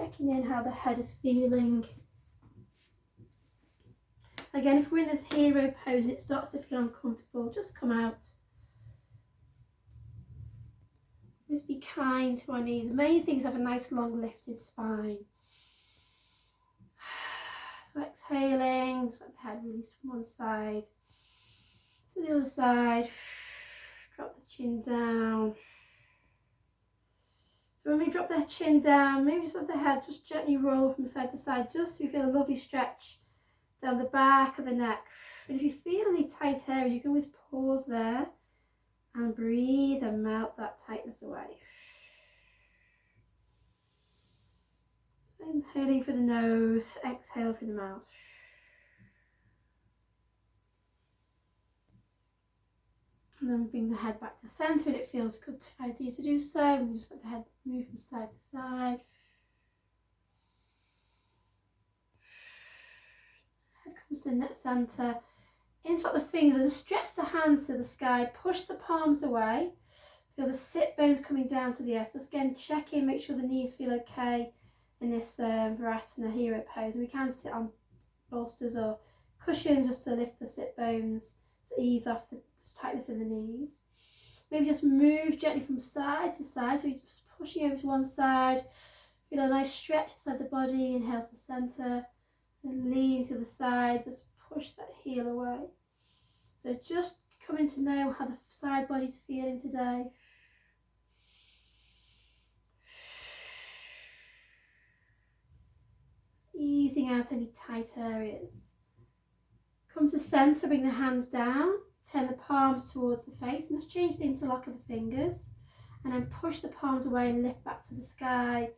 checking in how the head is feeling. Again, if we're in this hero pose and it starts to feel uncomfortable, just come out. Just be kind to our knees. The main thing is have a nice long lifted spine. So exhaling, just let the head release from one side to the other side. Drop the chin down. So when we drop the chin down, maybe just let the head just gently roll from side to side, just so you feel a lovely stretch down the back of the neck. And if you feel any tight areas, you can always pause there and breathe and melt that tightness away. Inhaling through the nose, exhale through the mouth. And then bring the head back to centre, and it feels good idea to do so. And just let the head move from side to side. Head comes to the centre. Insert the fingers and stretch the hands to the sky. Push the palms away. Feel the sit bones coming down to the earth. Just again, check in, make sure the knees feel okay in this Virasana hero pose. And we can sit on bolsters or cushions just to lift the sit bones, to ease off the tightness in the knees. Maybe just move gently from side to side, so you're just pushing over to one side. Feel a nice stretch inside the body. Inhale to centre, and lean to the side. Just push that heel away. So just coming to know how the side body's feeling today. Just easing out any tight areas. Come to centre, bring the hands down. Turn the palms towards the face and just change the interlock of the fingers, and then push the palms away and lift back to the sky.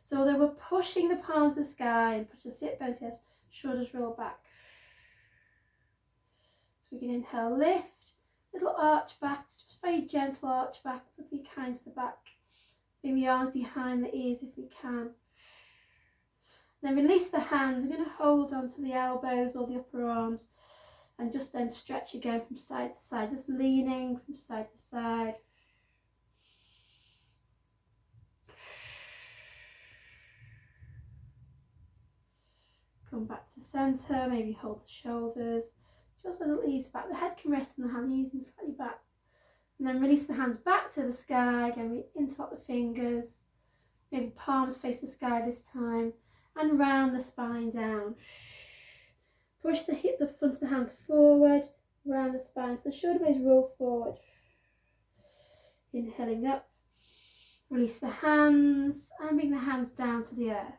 So although we're pushing the palms to the sky and push the sit bones here, shoulders roll back. So we can inhale, lift, little arch back, just very gentle arch back, but be kind to the back. Bring the arms behind the ears if we can. Then release the hands. We're going to hold on to the elbows or the upper arms. And just then stretch again from side to side, just leaning from side to side. Come back to centre, maybe hold the shoulders, just a little ease back. The head can rest on the hand, easing slightly back. And then release the hands back to the sky. Again, we interlock the fingers, maybe palms face the sky this time, and round the spine down. Push the front of the hands forward, round the spine, so the shoulder blades roll forward. Inhaling up, release the hands, and bring the hands down to the earth.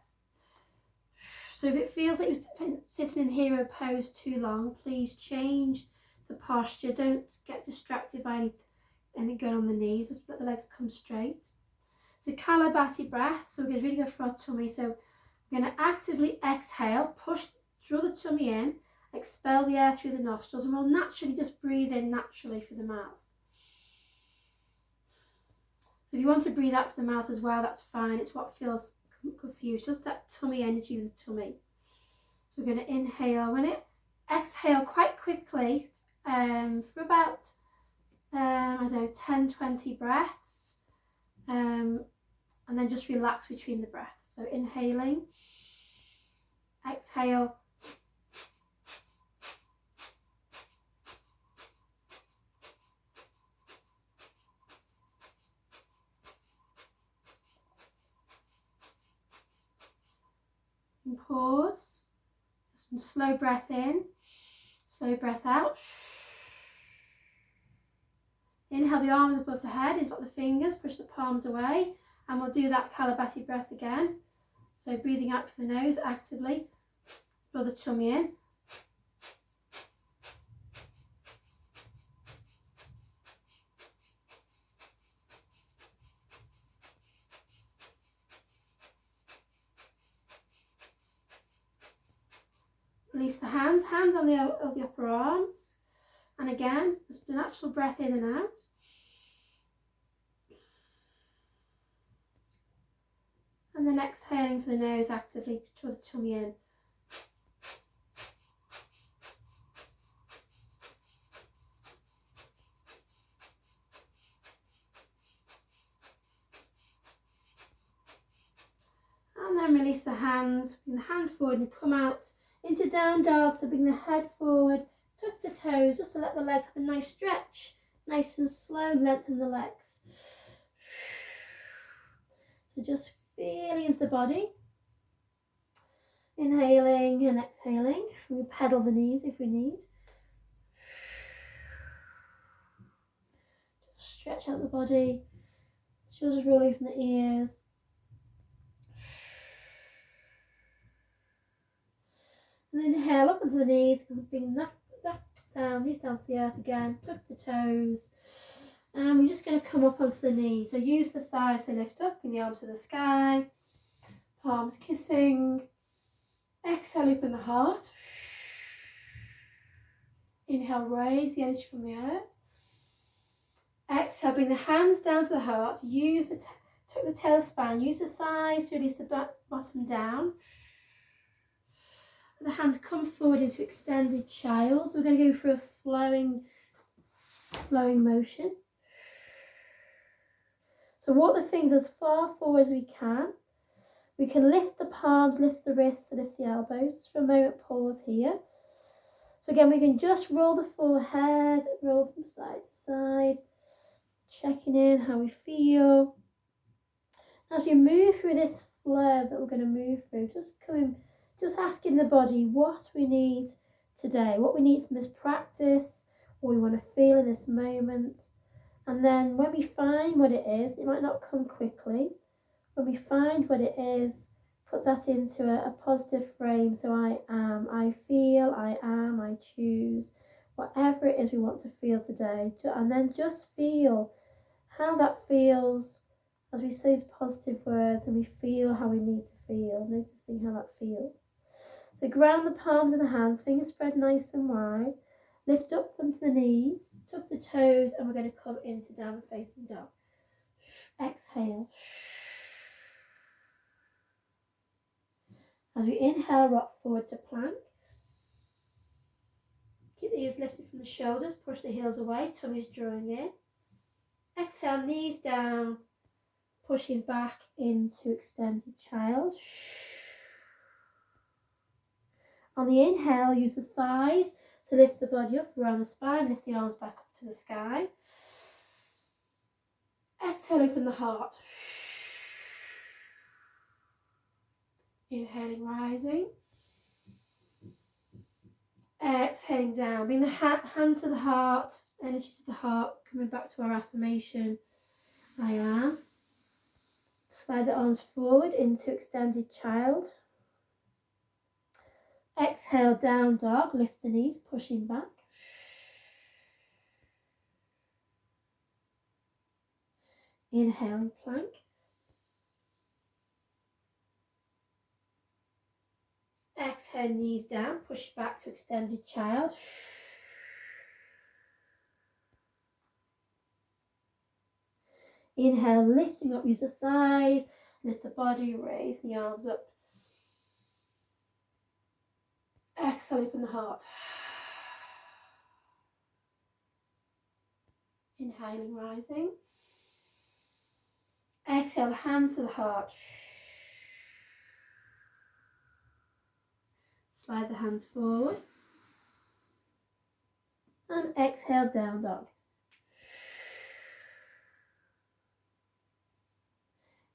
So if it feels like you're sitting in hero pose too long, please change the posture. Don't get distracted by anything going on the knees, just let the legs come straight. So Kalabati breath, so we're going to really go for our tummy. So we're going to actively exhale, draw the tummy in, expel the air through the nostrils, and we'll naturally just breathe in naturally through the mouth. So if you want to breathe out through the mouth as well, that's fine. It's what feels confused, just that tummy energy in the tummy. So we're going to inhale. When it exhale quite quickly for about, 10-20 breaths, and then just relax between the breaths. So inhaling, exhale, and pause. Some slow breath in, slow breath out. Inhale the arms above the head, interlock the fingers, push the palms away, and we'll do that Kalabati breath again. So breathing out through the nose actively, draw the tummy in. Release the hands on the upper arms. And again, just a natural breath in and out. And then exhaling for the nose actively, draw the tummy in. And then release the hands. Bring the hands forward and come out into down dog. So bring the head forward, tuck the toes just to let the legs have a nice stretch. Nice and slow, lengthen the legs. So just feeling into the body. Inhaling and exhaling. We pedal the knees if we need. Just stretch out the body. Shoulders roll away from the ears. And then inhale up onto the knees. And bring that down, knees down to the earth again. Tuck the toes. And we're just going to come up onto the knees. So use the thighs to lift up. Bring the arms to the sky. Palms kissing. Exhale, open the heart. Inhale, raise the energy from the earth. Exhale, bring the hands down to the heart. Use tuck the tail of the spine. Use the thighs to release the bottom down. The hands come forward into extended child. So we're going to go through a flowing motion. So walk the fingers as far forward as we can. We can lift the palms, lift the wrists, and lift the elbows. Just for a moment, pause here. So again, we can just roll the forehead, roll from side to side, checking in how we feel. As you move through this flow that we're going to move through, just asking the body what we need today, what we need from this practice, what we want to feel in this moment. And then when we find what it is, it might not come quickly. When we find what it is, put that into a positive frame. So I am, I feel, I am, I choose, whatever it is we want to feel today. And then just feel how that feels as we say these positive words and we feel how we need to feel, noticing how that feels. So ground the palms of the hands, fingers spread nice and wide. Lift up them to the knees, tuck the toes, and we're going to come into downward facing dog. Exhale. As we inhale, rock forward to plank. Keep the ears lifted from the shoulders, push the heels away, tummy's drawing in. Exhale, knees down, pushing back into extended child. On the inhale, use the thighs to lift the body up around the spine, lift the arms back up to the sky. Exhale, open the heart. Inhaling, rising. Exhaling down. Bring the hands to the heart, energy to the heart, coming back to our affirmation. I am. Slide the arms forward into extended child. Exhale, down dog. Lift the knees, pushing back. Inhaling, plank. Exhale, knees down, push back to extended child. Inhale, lifting up, use the thighs, lift the body, raise the arms up. Exhale, open the heart. Inhaling, rising. Exhale, the hands to the heart. Slide the hands forward. And exhale, down dog.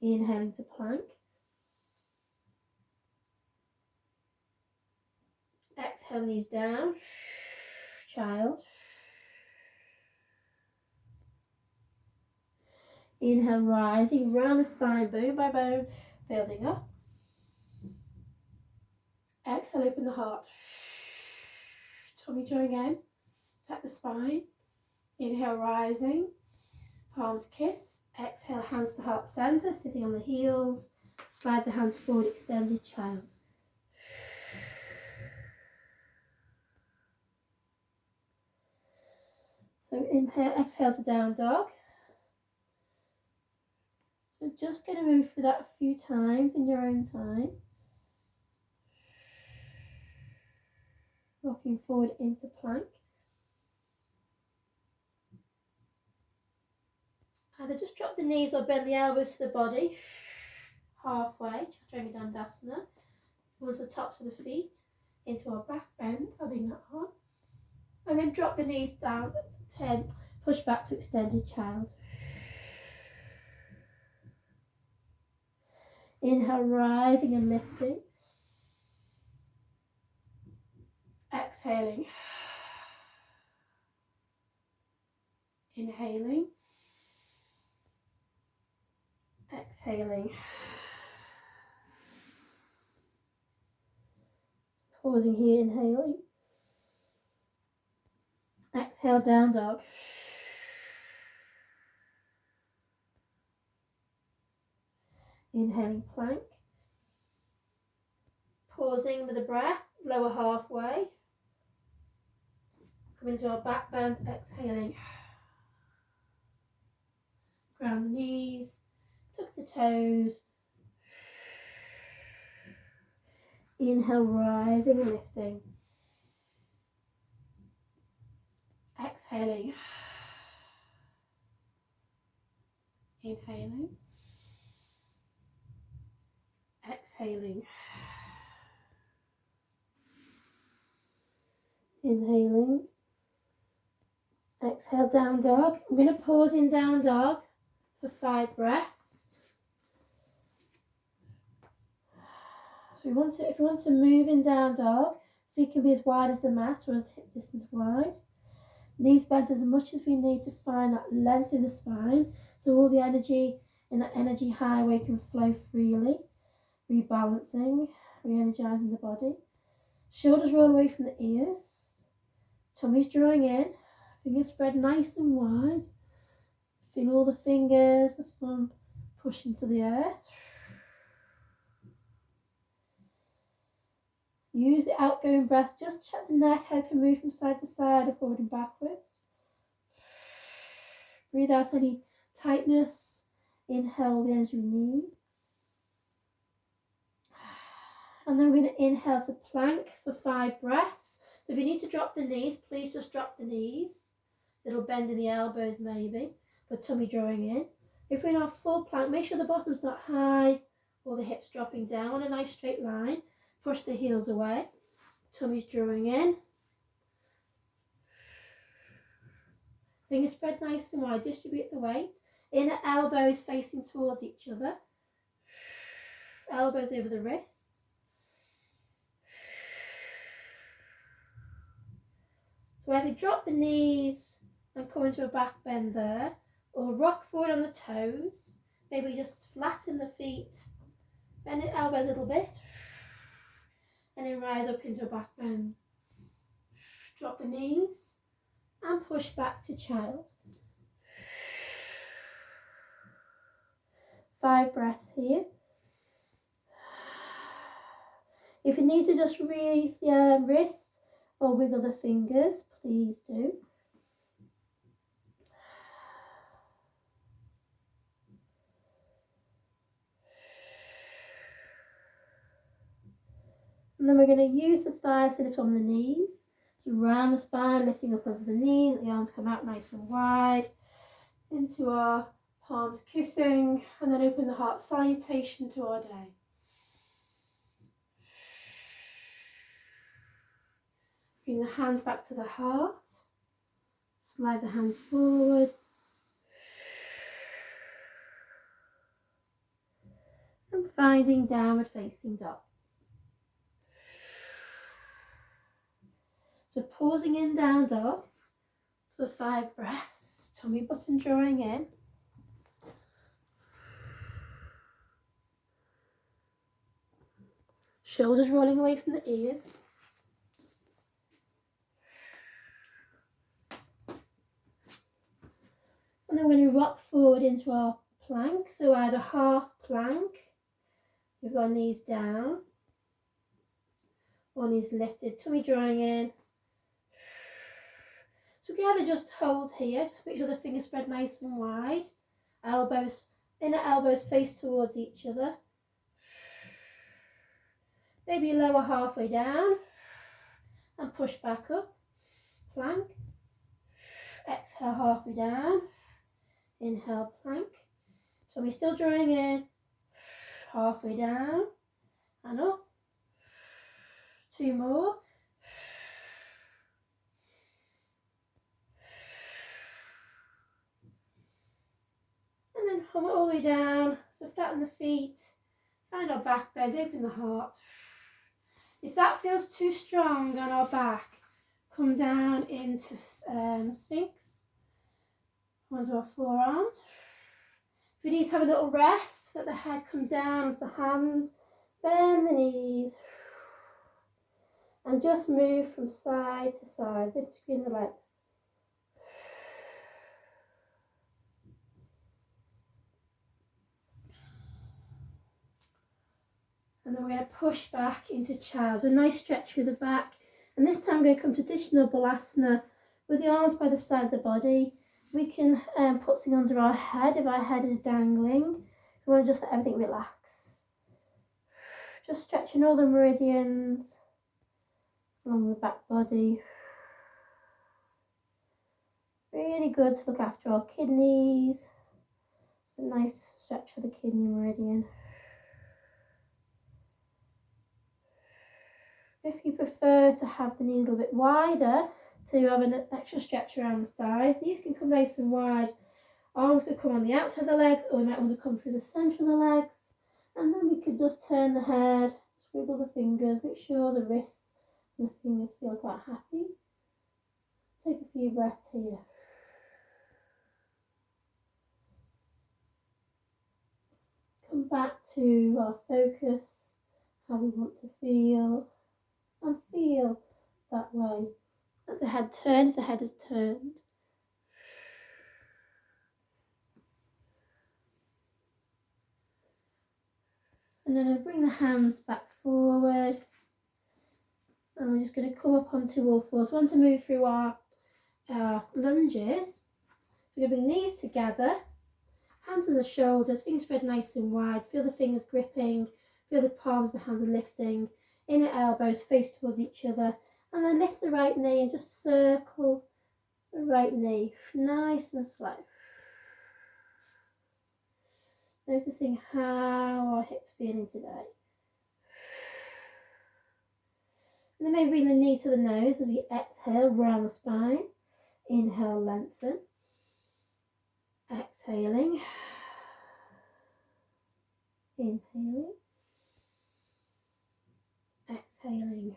Inhaling to plank. Exhale, knees down. Child. Inhale, rising round the spine, bone by bone, building up. Exhale, open the heart. Tummy drawing in. Tap the spine. Inhale, rising. Palms kiss. Exhale, hands to heart center, sitting on the heels. Slide the hands forward, extended child. So inhale, exhale to down dog. So just going to move through that a few times in your own time. Rocking forward into plank. Either just drop the knees or bend the elbows to the body. halfway, Chaturanga Dandasana, onto the tops of the feet, into our back bend, adding that on. And then drop the knees down, 10, push back to extended child. Inhale, rising and lifting. Exhaling. Inhaling. Exhaling. Pausing here, inhaling. Exhale, down dog. Inhaling, plank. Pausing with the breath, lower halfway. Come into our back bend, exhaling. Ground the knees, tuck the toes. Inhale, rising and lifting. Exhaling. Inhaling. Exhaling. Inhaling. Exhale, down dog. I'm going to pause in down dog for 5 breaths. So if you want to move in down dog, feet can be as wide as the mat or as hip distance wide. Knees bent as much as we need to find that length in the spine, so all the energy in that energy highway can flow freely, rebalancing, re-energizing the body. Shoulders roll away from the ears. Tummy's drawing in. Fingers spread nice and wide. Feel all the fingers, the thumb pushing to the earth. Use the outgoing breath. Just check the neck, head can move from side to side or forward and backwards. Breathe out any tightness. Inhale the energy we need. And then we're going to inhale to plank for 5 breaths. So if you need to drop the knees, please just drop the knees. Little bend in the elbows maybe, but tummy drawing in. If we're in our full plank, make sure the bottom's not high or the hips dropping down. A nice straight line. Push the heels away. Tummy's drawing in. Fingers spread nice and wide. Distribute the weight. Inner elbows facing towards each other. Elbows over the wrists. So either drop the knees and come into a back bend there, or rock forward on the toes. Maybe just flatten the feet. Bend the elbows a little bit. And then rise up into a back bend. Drop the knees and push back to child. 5 breaths here. If you need to just release the wrist or wiggle the fingers, please do. And then we're going to use the thighs to lift on the knees. So round the spine, lifting up onto the knees, let the arms come out nice and wide. Into our palms kissing, and then open the heart salutation to our day. Bring the hands back to the heart. Slide the hands forward. And finding downward facing dog. So pausing in down dog for 5 breaths. Tummy button drawing in. Shoulders rolling away from the ears. And then we're going to rock forward into our plank. So either half plank with our knees down or knees lifted, tummy drawing in. So we can either just hold here, just make sure the fingers spread nice and wide. Elbows, inner elbows face towards each other. Maybe lower halfway down and push back up. Plank. Exhale halfway down. Inhale, plank. So we're still drawing in. halfway down and up. 2 more. And then hum it all the way down. So flatten the feet, find our back bend, open the heart. If that feels too strong on our back, come down into Sphinx, onto our forearms. If you need to have a little rest, let the head come down as the hands, bend the knees, and just move from side to side between the legs. And then we're going to push back into child. So a nice stretch through the back. And this time we're going to come to traditional balasana with the arms by the side of the body. We can put something under our head if our head is dangling. We want to just let everything relax. Just stretching all the meridians along the back body. Really good to look after our kidneys. It's a nice stretch for the kidney meridian. If you prefer to have the knee a little bit wider, to have an extra stretch around the thighs, knees can come nice and wide. Arms could come on the outside of the legs, or we might want to come through the centre of the legs. And then we could just turn the head, wiggle the fingers, make sure the wrists and the fingers feel quite happy. Take a few breaths here. Come back to our focus, how we want to feel, and feel that way. Let the head turn if the head is turned. And then I'll bring the hands back forward. And we're just going to come up onto all fours. We want to move through our lunges. We're going to bring knees together, hands on the shoulders, fingers spread nice and wide. Feel the fingers gripping, feel the palms of the hands are lifting. Inner elbows face towards each other. And then lift the right knee and just circle the right knee, nice and slow. Noticing how our hips are feeling today. And then maybe bring the knee to the nose as we exhale, round the spine. Inhale, lengthen. Exhaling. Inhaling. Exhaling.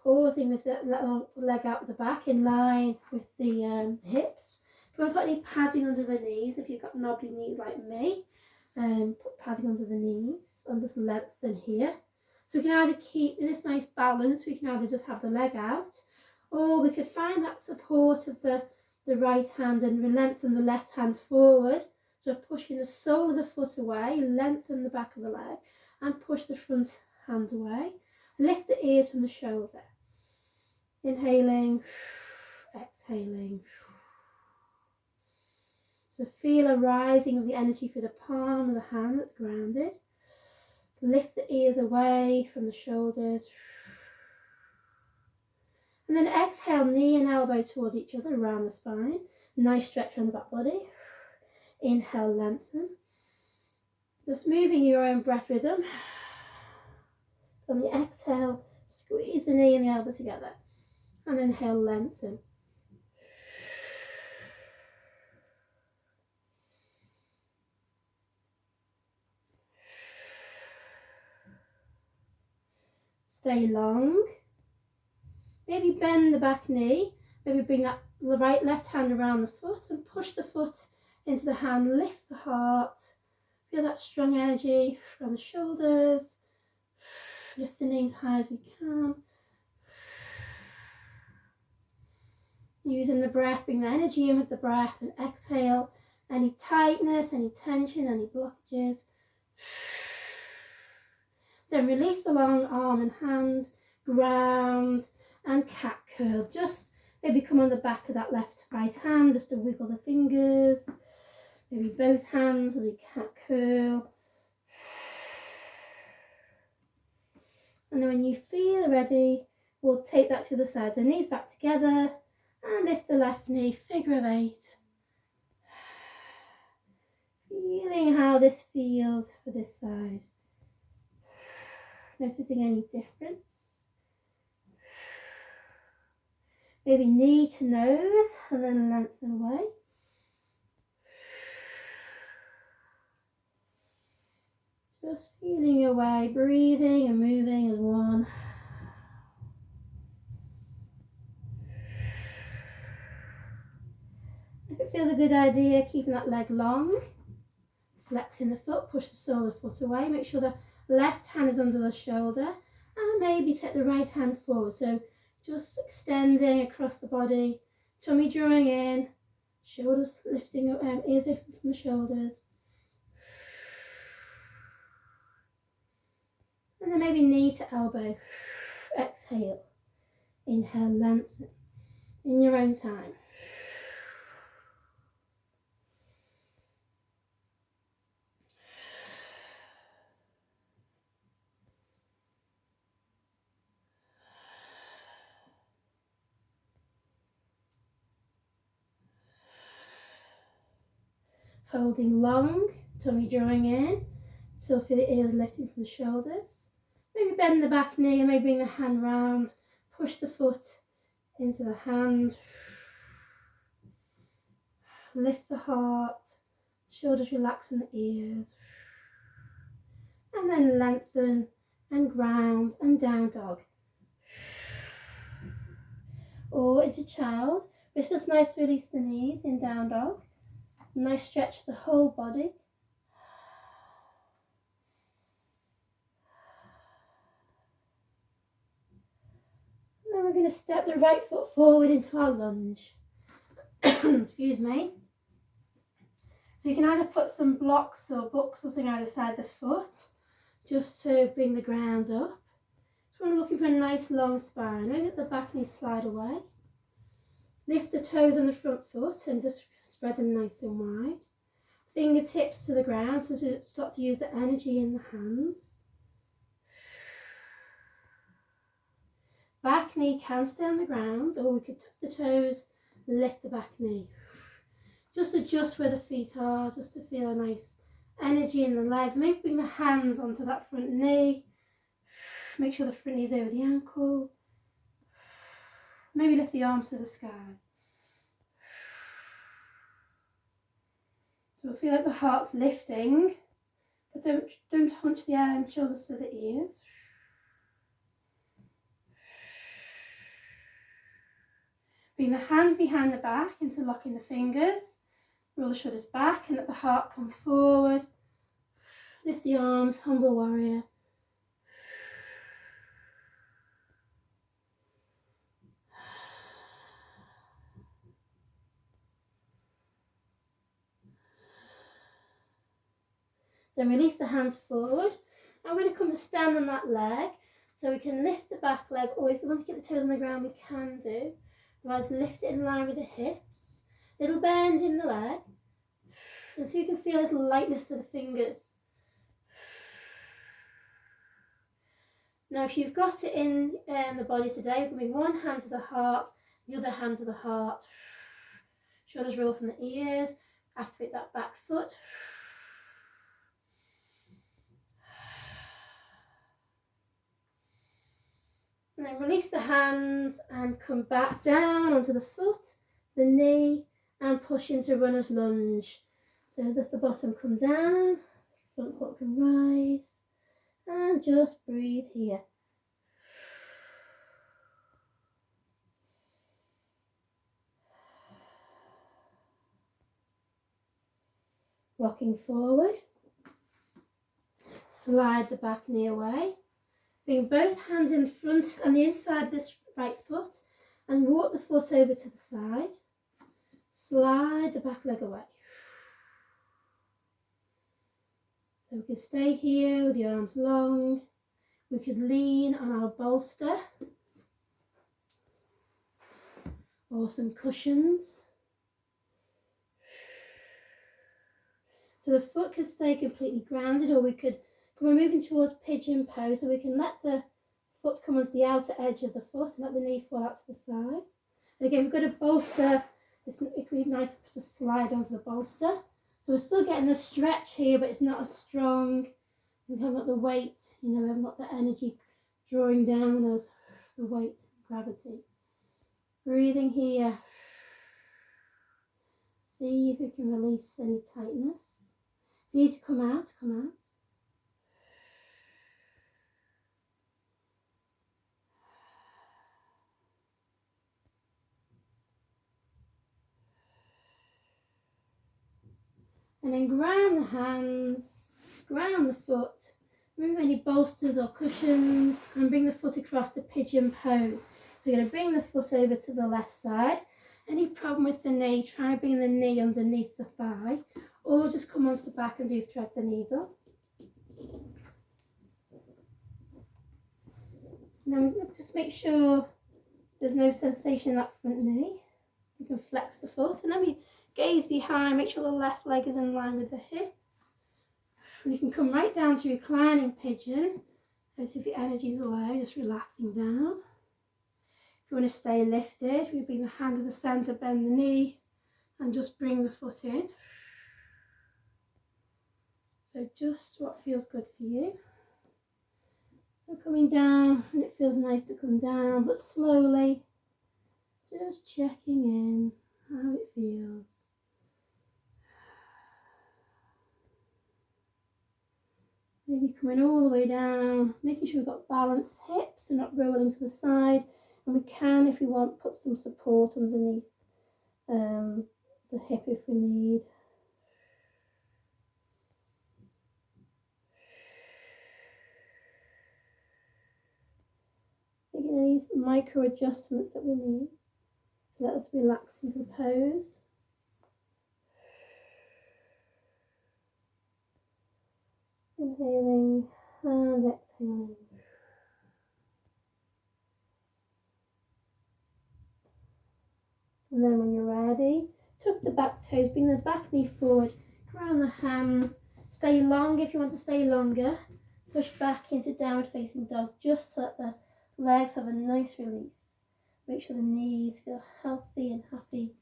Pausing with the leg out the back in line with the hips. If you want to put any padding under the knees, if you've got knobbly knees like me, put padding under the knees and just lengthen here. So we can either keep this nice balance, we can either just have the leg out, or we could find that support of the right hand and lengthen the left hand forward. So pushing the sole of the foot away, lengthen the back of the leg and push the front hand away. Lift the ears from the shoulder. Inhaling, exhaling. So feel a rising of the energy through the palm of the hand that's grounded. Lift the ears away from the shoulders. And then exhale, knee and elbow towards each other around the spine. Nice stretch on the back body. Inhale, lengthen. Just moving your own breath rhythm. On the exhale, squeeze the knee and the elbow together. And inhale, lengthen. Stay long. Maybe bend the back knee. Maybe bring the left hand around the foot and push the foot into the hand. Lift the heart. Feel that strong energy from the shoulders. Lift the knees high as we can. Using the breath, bring the energy in with the breath and exhale any tightness, any tension, any blockages. Then release the long arm and hand, ground and cat curl. Just maybe come on the back of that right hand just to wiggle the fingers. Maybe both hands as you cat curl. And then when you feel ready, we'll take that to the sides. The knees back together and lift the left knee, figure of 8. how this feels for this side. Noticing any difference. Maybe knee to nose and then lengthen away. Just feeling away, breathing and moving as one. If it feels a good idea, keeping that leg long, flexing the foot, push the sole of the foot away, make sure the left hand is under the shoulder, and maybe take the right hand forward. So just extending across the body, tummy drawing in, shoulders lifting, ears open from the shoulders. And then maybe knee to elbow. Exhale. Inhale, lengthen in your own time. Holding long, tummy drawing in. Still feel the ears lifting from the shoulders. Maybe bend the back knee and maybe bring the hand round. Push the foot into the hand. Lift the heart. Shoulders relax from the ears. And then lengthen and ground and down dog. Or into child. It's just nice to release the knees in down dog. Nice stretch the whole body. And then we're going to step the right foot forward into our lunge. Excuse me. So you can either put some blocks or books or something either side of the foot, just to bring the ground up. So we're looking for a nice long spine. Maybe let the back knee slide away. Lift the toes on the front foot and just spread them nice and wide. Fingertips to the ground, so to start to use the energy in the hands. Back knee can stay on the ground, or we could tuck the toes, lift the back knee. Just adjust where the feet are, just to feel a nice energy in the legs. Maybe bring the hands onto that front knee. Make sure the front knee is over the ankle. Maybe lift the arms to the sky. So feel like the heart's lifting, but don't hunch the shoulders to the ears. Bring the hands behind the back, interlocking the fingers. Roll the shoulders back and let the heart come forward. Lift the arms, humble warrior. Then release the hands forward. I'm going to come to stand on that leg. So we can lift the back leg, or if we want to get the toes on the ground, we can do. Otherwise, lift it in line with the hips. Little bend in the leg. And so you can feel a little lightness to the fingers. Now, if you've got it in the body today, we can bring one hand to the heart, the other hand to the heart. Shoulders roll from the ears. Activate that back foot. And then release the hands and come back down onto the foot, the knee, and push into runner's lunge. So let the bottom come down, front foot can rise, and just breathe here. Rocking forward, slide the back knee away. Bring both hands in front and the inside of this right foot and walk the foot over to the side. Slide the back leg away. So we can stay here with the arms long. We could lean on our bolster or some cushions. So the foot could stay completely grounded, or we could, we're moving towards pigeon pose, so we can let the foot come onto the outer edge of the foot and let the knee fall out to the side. And again, we've got a bolster. It could be nice to slide onto the bolster. So we're still getting the stretch here, but it's not as strong. We haven't got the weight, we haven't got the energy drawing down on us, the weight, gravity. Breathing here. See if we can release any tightness. If you need to come out, come out. And then ground the hands, ground the foot, remove any bolsters or cushions, and bring the foot across to pigeon pose. So you're going to bring the foot over to the left side. Any problem with the knee, try bringing the knee underneath the thigh, or just come onto the back and do thread the needle. Now just make sure there's no sensation in that front knee. You can flex the foot, and then we gaze behind, make sure the left leg is in line with the hip. And you can come right down to reclining pigeon. Notice if the energy is low, just relaxing down. If you want to stay lifted, we bring the hand to the centre, bend the knee, and just bring the foot in. So just what feels good for you. So coming down, and it feels nice to come down, but slowly, just checking in how it feels. Maybe coming all the way down, making sure we've got balanced hips and not rolling to the side. And we can, if we want, put some support underneath the hip if we need. Making any micro adjustments that we need to let us relax into the pose. Inhaling and exhaling. And then when you're ready, tuck the back toes, bring the back knee forward, ground the hands, stay long if you want to stay longer. Push back into downward facing dog just to let the legs have a nice release. Make sure the knees feel healthy and happy.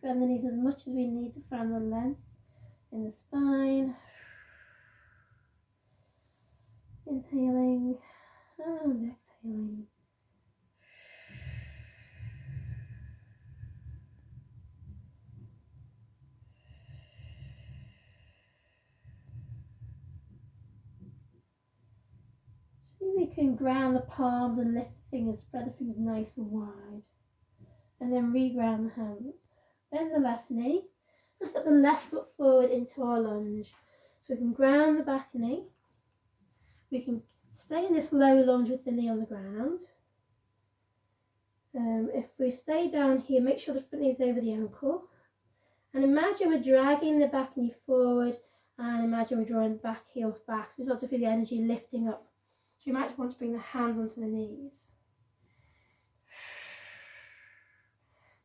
Bend the knees as much as we need to find the length in the spine. Inhaling and exhaling. See if we can ground the palms and lift the fingers, spread the fingers nice and wide. And then re-ground the hands. Bend the left knee. Let's step the left foot forward into our lunge. So we can ground the back knee. We can stay in this low lunge with the knee on the ground. If we stay down here, make sure the front knee is over the ankle. And imagine we're dragging the back knee forward, and imagine we're drawing the back heel back. So we start to feel the energy lifting up. So you might want to bring the hands onto the knees.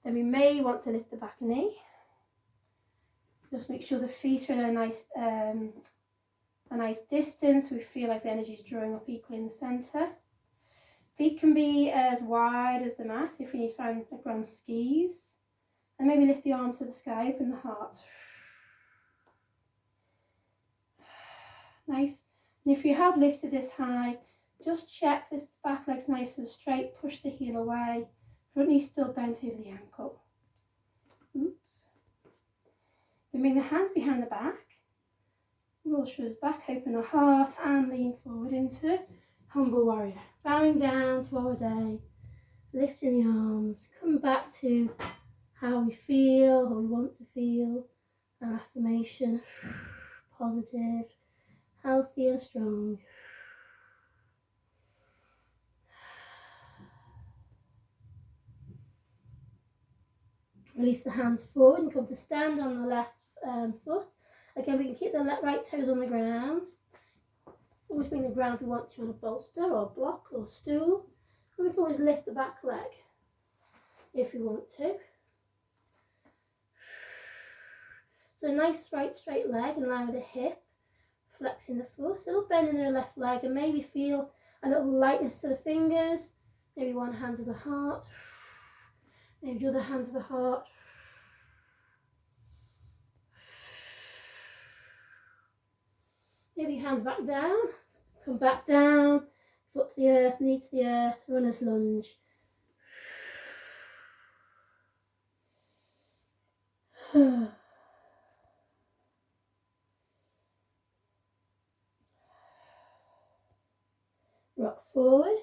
Then we may want to lift the back knee. Just make sure the feet are at a nice distance. We feel like the energy is drawing up equally in the centre. Feet can be as wide as the mat if you need to find a ground skis. And maybe lift the arms to the sky, open the heart. Nice. And if you have lifted this high, just check this back leg's nice and straight, push the heel away. Front knee still bent over the ankle. Oops. Then bring the hands behind the back. Roll shoulders back, open the heart and lean forward into humble warrior. Bowing down to our day, lifting the arms, coming back to how we feel, how we want to feel. Our affirmation, positive, healthy and strong. Release the hands forward and come to stand on the left foot. Again, we can keep the right toes on the ground. Always bring the ground if we want to on a bolster or block or stool. And we can always lift the back leg if we want to. So a nice right straight leg in line with the hip, flexing the foot, a little bend in the left leg, and maybe feel a little lightness to the fingers. Maybe one hand to the heart, maybe the other hand to the heart. Maybe hands back down, come back down, foot to the earth, knee to the earth, runner's lunge. Rock forward.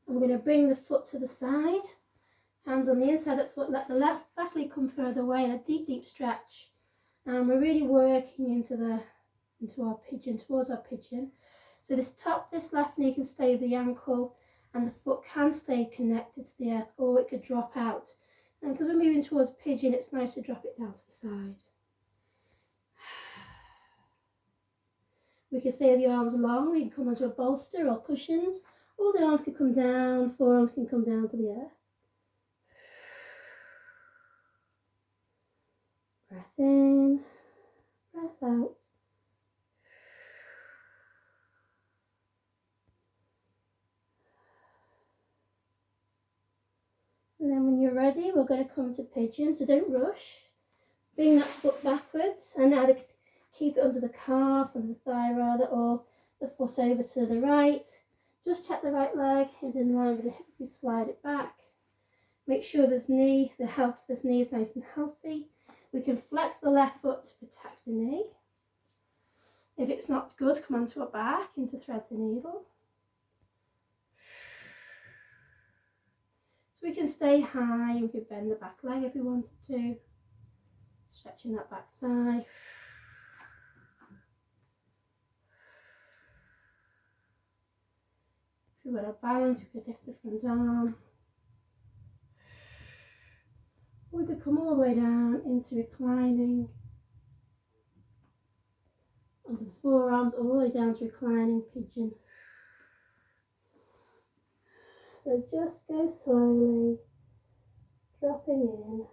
And we're going to bring the foot to the side. Hands on the inside of the foot, let the left back leg come further away in a deep, deep stretch. And we're really working into our pigeon, towards our pigeon. So this left knee can stay with the ankle and the foot can stay connected to the earth, or it could drop out. And because we're moving towards pigeon, it's nice to drop it down to the side. We can stay with the arms long, we can come onto a bolster or cushions, or the arms can come down, forearms can come down to the earth. Breath in, breath out. And then when you're ready, we're going to come to pigeon, so don't rush. Bring that foot backwards and either keep it under the calf, under the thigh rather, or the foot over to the right. Just check the right leg is in line with the hip, you slide it back. Make sure this knee is nice and healthy. We can flex the left foot to protect the knee. If it's not good, come onto our back into thread the needle. So we can stay high, we could bend the back leg if we wanted to. Stretching that back thigh. If we want to balance, we could lift the front arm. Or we could come all the way down into reclining. Onto the forearms, all the way down to reclining pigeon. So just go slowly, dropping in.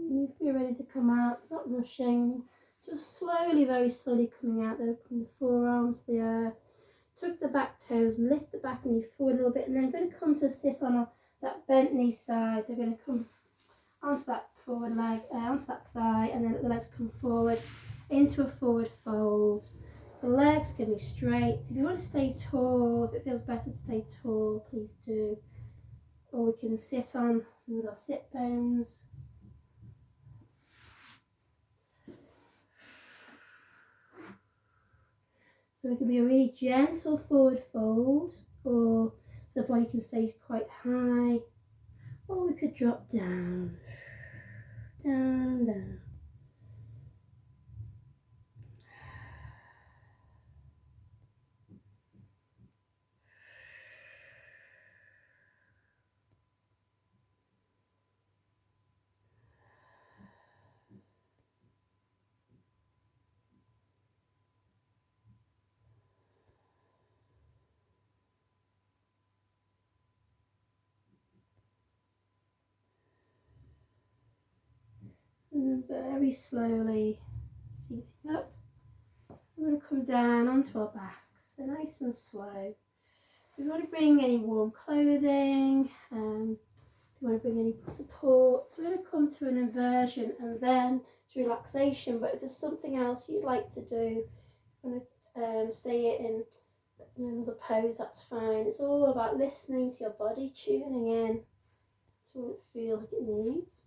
If you're ready to come out, not rushing, just slowly, very slowly coming out there, putting the forearms to the earth, tuck the back toes, lift the back knee forward a little bit, and then going to come to sit on that bent knee side. So we're going to come onto that forward leg, onto that thigh, and then let the legs come forward into a forward fold. So legs can be straight. If you want to stay tall, if it feels better to stay tall, please do. Or we can sit on some of our sit bones. So it can be a really gentle forward fold, or so the body can stay quite high, or we could drop down, down, down. And then very slowly seating up. We're going to come down onto our backs, so nice and slow. So we want to bring any warm clothing, if you want to bring any support. So we're going to come to an inversion and then to relaxation. But if there's something else you'd like to do, you want to stay in another pose, that's fine. It's all about listening to your body, tuning in to what it feels like it needs.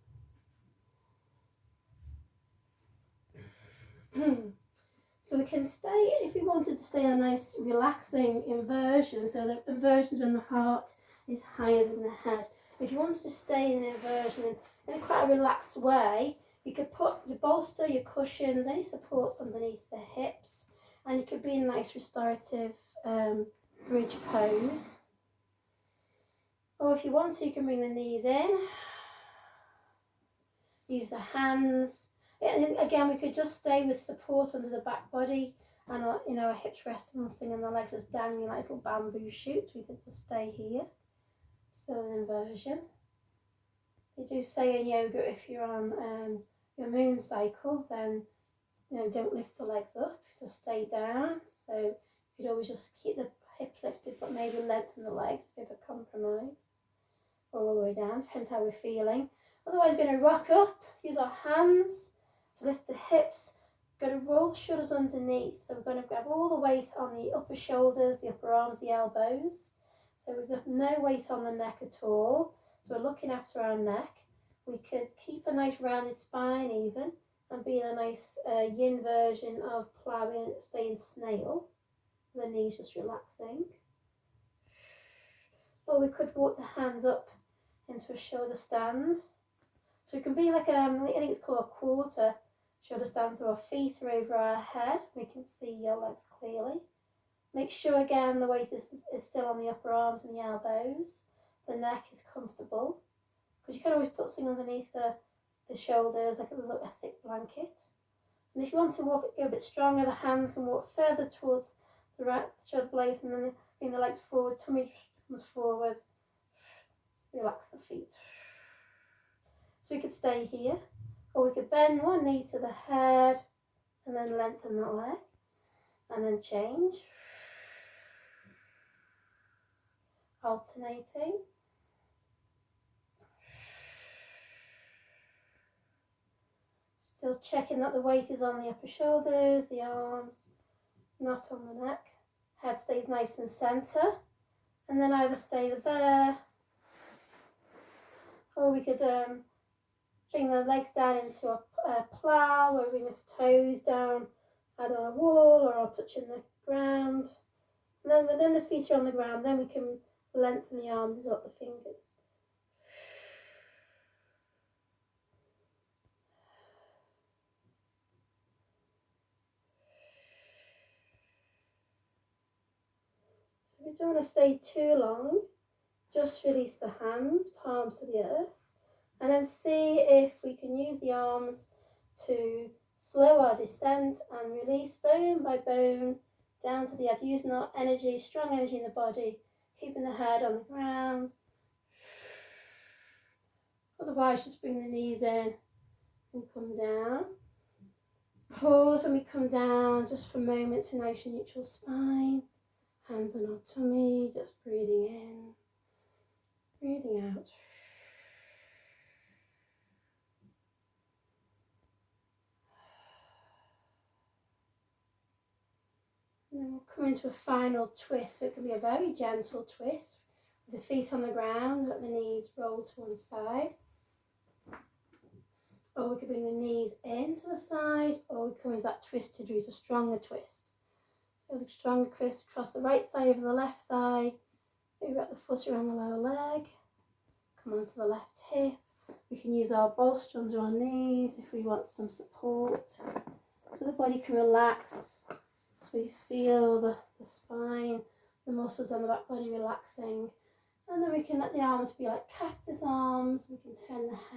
So we can stay, if we wanted to stay in a nice relaxing inversion, so the inversion is when the heart is higher than the head. If you wanted to stay in an inversion in a quite a relaxed way, you could put your bolster, your cushions, any support underneath the hips, and you could be in a nice restorative bridge pose. Or if you want to, you can bring the knees in, use the hands. And again, we could just stay with support under the back body and our, you know, our hips resting on something and the legs just dangling like little bamboo shoots. We could just stay here, still in inversion. They do say in yoga if you're on your moon cycle, then you know, don't lift the legs up, just stay down. So you could always just keep the hip lifted, but maybe lengthen the legs, a bit of a compromise, or all the way down, depends how we're feeling. Otherwise, we're going to rock up, use our hands to lift the hips. We're going to roll the shoulders underneath. So we're going to grab all the weight on the upper shoulders, the upper arms, the elbows. So we've got no weight on the neck at all. So we're looking after our neck. We could keep a nice rounded spine even, and be in a nice yin version of ploughing, staying snail. The knees just relaxing. Or we could walk the hands up into a shoulder stand. So it can be like I think it's called a quarter shoulder stand, so our feet are over our head. We can see your legs clearly. Make sure again the weight is still on the upper arms and the elbows. The neck is comfortable, because you can always put something underneath the shoulders, like a thick blanket. And if you want to go a bit stronger, the hands can walk further towards the right shoulder blades, and then bring the legs forward, tummy comes forward. Relax the feet. So we could stay here, or we could bend one knee to the head and then lengthen that leg, and then change, alternating. Still checking that the weight is on the upper shoulders, the arms, not on the neck. Head stays nice and centre, and then either stay there, or we could bring the legs down into a plough, where we bring the toes down either on a wall or touching the ground. And then when the feet are on the ground, then we can lengthen the arms up the fingers. So we don't want to stay too long. Just release the hands, palms to the earth, and then see if we can use the arms to slow our descent and release bone by bone down to the earth, using our energy, strong energy in the body, keeping the head on the ground. Otherwise, just bring the knees in and come down. Pause when we come down, just for moments, a nice neutral spine. Hands on our tummy, just breathing in, breathing out. And then we'll come into a final twist, so it can be a very gentle twist, with the feet on the ground, let the knees roll to one side. Or we could bring the knees in to the side, or we come into that twist to do a stronger twist. So the stronger twist across the right thigh over the left thigh, maybe wrap the foot around the lower leg, come onto the left hip. We can use our bolster under our knees if we want some support, so the body can relax, so we feel the spine, the muscles on the back body relaxing. And then we can let the arms be like cactus arms. We can turn the head